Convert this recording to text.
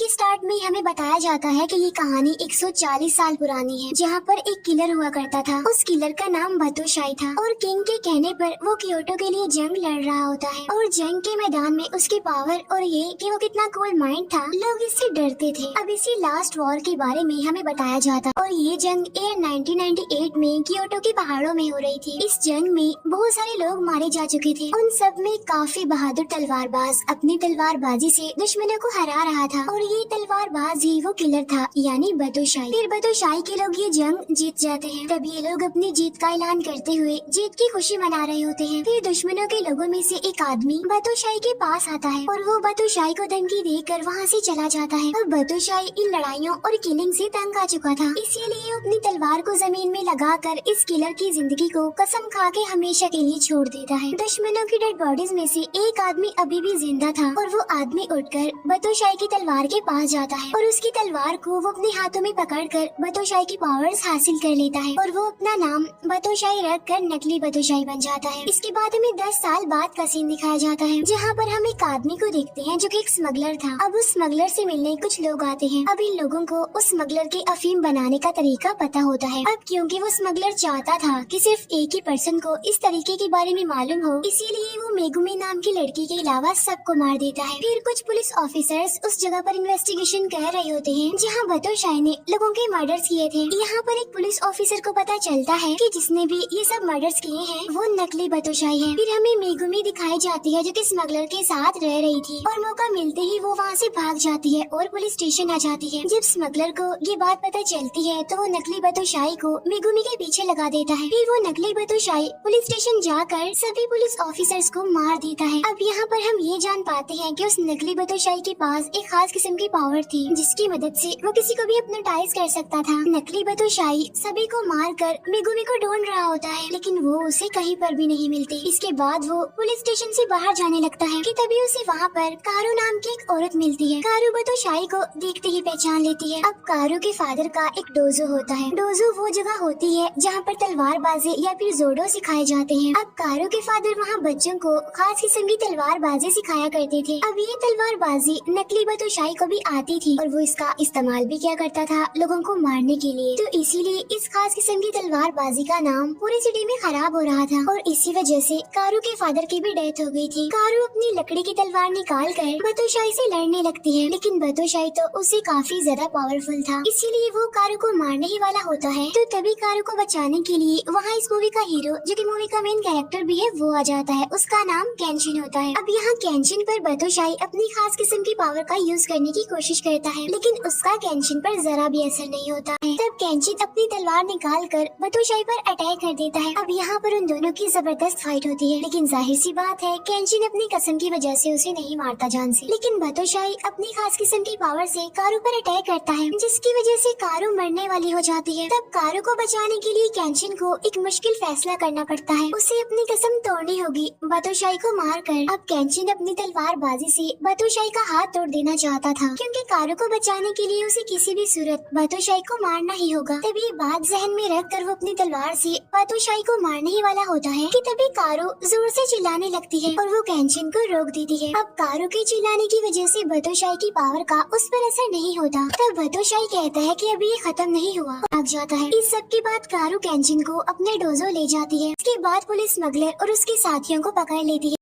के स्टार्ट में हमें बताया जाता है कि ये कहानी 140 साल पुरानी है, जहाँ पर एक किलर हुआ करता था। उस किलर का नाम बातोशाई था और किंग के कहने पर वो क्योटो के लिए जंग लड़ रहा होता है और जंग के मैदान में उसकी पावर और ये कि वो कितना कूल माइंड था, लोग इससे डरते थे। अब इसी लास्ट वॉर के बारे में हमें बताया जाता और ये जंग ईयर 1998 में क्योटो के पहाड़ों में हो रही थी। इस जंग में बहुत सारे लोग मारे जा चुके थे। उन सब में काफी बहादुर तलवारबाज अपनी तलवारबाजी से दुश्मनों को हरा रहा था और ये तलवारबाज ही वो किलर था, यानी बातोशाई। फिर बातोशाई के लोग ये जंग जीत जाते हैं। तब ये लोग अपनी जीत का ऐलान करते हुए जीत की खुशी मना रहे होते हैं। फिर दुश्मनों के लोगों में से एक आदमी बातोशाई के पास आता है और वो बातोशाई को धमकी देकर वहाँ से चला जाता है। अब बातोशाई इन लड़ाइयों और किलिंग से तंग आ चुका था, इसीलिए वो अपनी तलवार को जमीन में लगाकर इस किलर की जिंदगी को कसम खा के हमेशा के लिए छोड़ देता है। दुश्मनों की डेड बॉडीज में से एक आदमी अभी भी जिंदा था और वो आदमी उठकर बातोशाई की तलवार के पास जाता है और उसकी तलवार को वो अपने हाथों में पकड़कर बातोशाई की पावर्स हासिल कर लेता है और वो अपना नाम बातोशाई रख कर नकली बातोशाई बन जाता है। इसके बाद हमें 10 साल बाद का सीन दिखाया जाता है, जहाँ पर हम एक आदमी को देखते हैं जो कि एक स्मगलर था। अब उस स्मगलर से मिलने कुछ लोग आते हैं। अब इन लोगों को उस स्मगलर के अफीम बनाने का तरीका पता होता है। अब क्योंकि वो स्मगलर चाहता था कि सिर्फ एक ही पर्सन को इस तरीके के बारे में मालूम हो, इसीलिए वो मेगुमी नाम की लड़की के अलावा सबको मार देता है। फिर कुछ पुलिस ऑफिसर्स उस जगह पर इन्वेस्टिगेशन कर रहे होते हैं जहाँ बातोशाई ने लोगों के मर्डर्स किए थे। यहाँ पर एक पुलिस ऑफिसर को पता चलता है कि जिसने भी ये सब मर्डर्स किए हैं वो नकली बातोशाई है। फिर हमें मेगुमी दिखाई जाती है जो कि स्मगलर के साथ रह रही थी और मौका मिलते ही वो वहाँ से भाग जाती है और पुलिस स्टेशन आ जाती है। जब स्मगलर को ये बात पता चलती है तो वो नकली बातोशाई को मेगुमी के पीछे लगा देता है। फिर वो नकली बातोशाई पुलिस स्टेशन जाकर सभी पुलिस ऑफिसर्स को मार देता है। अब यहाँ पर हम ये जान पाते हैं कि उस नकली बातोशाई के पास एक खास किस्म की पावर थी जिसकी मदद से वो किसी को भी हिप्नोटाइज कर सकता था। नकली बातोशाई सभी को मारकर मेगुमी को ढूंढ रहा होता है, लेकिन वो उसे कहीं पर भी नहीं मिलती। इसके बाद वो पुलिस स्टेशन से बाहर जाने लगता है कि तभी उसे वहाँ पर कारू नाम की एक औरत मिलती है। कारू बातोशाई को देखते ही पहचान लेती है। अब कारू के फादर का एक डोजो होता है। डोजो वो जगह होती है जहाँ पर तलवारबाजी या फिर जोडो सिखाए जाते हैं। अब कारू के फादर वहाँ बच्चों को खास किस्म की तलवारबाजी सिखाया करते थे। अब ये तलवारबाजी नकली बातोशाई को भी आती थी और वो इसका इस्तेमाल भी किया करता था लोगों को मारने के लिए। तो इसीलिए इस खास किस्म की तलवारबाजी का नाम पूरी सिटी में खराब हो रहा था और इसी वजह से कारू के फादर की भी डेथ हो गई थी। कारू अपनी लकड़ी की तलवार निकाल कर बातोशाई से लड़ने लगती है, लेकिन बातोशाई तो उससे काफी ज्यादा पावरफुल था, इसीलिए वो कारू को मारने ही वाला होता है। तो तभी कारू को बचाने के लिए वहाँ इस मूवी का हीरो जो कि मूवी का मेन कैरेक्टर भी है वो आ जाता है। उसका नाम केंशिन होता है। अब यहाँ केंशिन पर बातोशाई अपनी खास किस्म की पावर का यूज करने की कोशिश करता है, लेकिन उसका केंशिन पर जरा भी असर नहीं होता है। तब केंशिन अपनी तलवार निकाल कर बातोशाई पर अटैक कर देता है। अब यहाँ पर उन दोनों की जबरदस्त फाइट होती है, लेकिन जाहिर सी बात है केंशिन अपनी कसम की वजह से उसे नहीं मारता जान से। लेकिन बातोशाई अपनी खास किस्म की पावर से कारू पर अटैक करता है, जिसकी वजह से कारू मरने वाली हो जाती है। तब कारू को बचाने के लिए केंशिन को एक मुश्किल फैसला करना पड़ता है। उसे अपनी कसम तोड़नी होगी बातोशाई को मार कर। अब केंशिन अपनी तलवारबाजी से बातोशाई का हाथ तोड़ देना चाहता था, क्योंकि कारू को बचाने के लिए उसे किसी भी सूरत बातोशाई को मारना ही होगा। तभी ये बात जहन में रख कर वो अपनी तलवार से बातोशाई को मारने ही वाला होता है कि तभी कारू जोर से चिल्लाने लगती है और वो केंशिन को रोक देती है। अब कारू के चिल्लाने की वजह से बातोशाई की पावर का उस पर असर नहीं होता। तब बातोशाई कहता है कि अभी ये खत्म नहीं हुआ, भाग जाता है। इस सब के बाद कारू केंशिन को अपने डोजो ले जाती है। इसके बाद पुलिस स्मगलर और उसके साथियों को पकड़ लेती है।